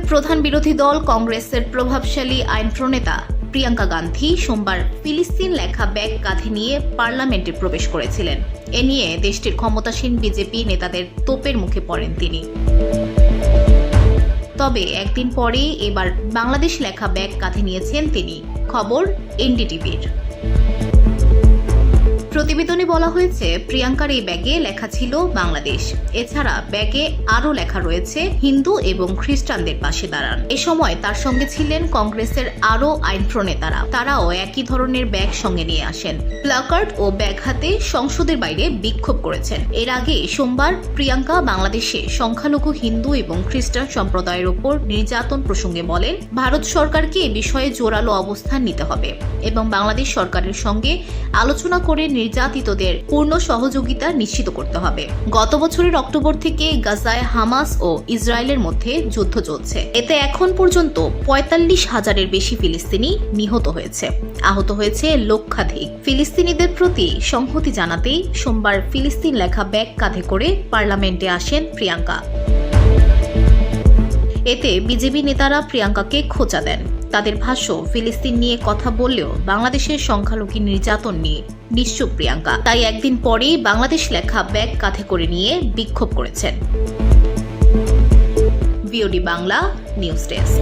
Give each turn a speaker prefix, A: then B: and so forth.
A: প্রধান বিরোধী দল কংগ্রেসের প্রভাবশালী আইন প্রণেতা প্রিয়াঙ্কা গান্ধী সোমবার ফিলিস্তিন লেখা ব্যাগ কাঁধে নিয়ে পার্লামেন্টে প্রবেশ করেছিলেন। এ নিয়ে দেশটির ক্ষমতাসীন বিজেপি নেতাদের তোপের মুখে পড়েন তিনি। তবে একদিন পরেই এবার বাংলাদেশ লেখা ব্যাগ কাঁধে নিয়েছেন তিনি। খবর এনডিটিভির। প্রতিবেদনে বলা হয়েছে, প্রিয়াঙ্কার এই ব্যাগে লেখা ছিল বাংলাদেশ। এছাড়া ব্যাগে আরও লেখা রয়েছে হিন্দু এবং খ্রিস্টানদের পাশে দাঁড়ান। এ সময় তার সঙ্গে ছিলেন কংগ্রেসের আরও আইন প্রণেতারা। তারাও একই ধরনের ব্যাগ সঙ্গে নিয়ে আসেন। প্ল্যাকার্ড ও ব্যাগ হাতে সংসদের বাইরে বিক্ষোভ করেছেন। এর আগে সোমবার প্রিয়াঙ্কা বাংলাদেশে সংখ্যালঘু হিন্দু এবং খ্রিস্টান সম্প্রদায়ের উপর নির্যাতন প্রসঙ্গে বলেন, ভারত সরকারকে এ বিষয়ে জোরালো অবস্থান নিতে হবে এবং বাংলাদেশ সরকারের সঙ্গে আলোচনা করে নির্যাতিতদের পূর্ণ সহযোগিতা নিশ্চিত করতে হবে। গত বছরের অক্টোবর থেকে গাজায় হামাস ও ইসরায়েলের মধ্যে যুদ্ধ চলছে। এতে এখন পর্যন্ত ৪৫,০০০-এর বেশি ফিলিস্তিনি নিহত হয়েছে। আহত হয়েছে লক্ষাধিক। ফিলিস্তিনিদের প্রতি সংহতি জানাতেই সোমবার ফিলিস্তিন লেখা ব্যাগ কাঁধে করে পার্লামেন্টে আসেন প্রিয়াঙ্কা। এতে বিজেপি নেতারা প্রিয়াঙ্কাকে খোঁচা দেন। তাদের ভাষ্য, ফিলিস্তিন নিয়ে কথা বললেও বাংলাদেশের সংখ্যালঘু নির্যাতন নিয়ে নিশ্চুপ প্রিয়াঙ্কা। তাই একদিন পরেই বাংলাদেশ লেখা ব্যাগ কাঁধে করে নিয়ে বিক্ষোভ করেছেন। VOD Bangla news desk.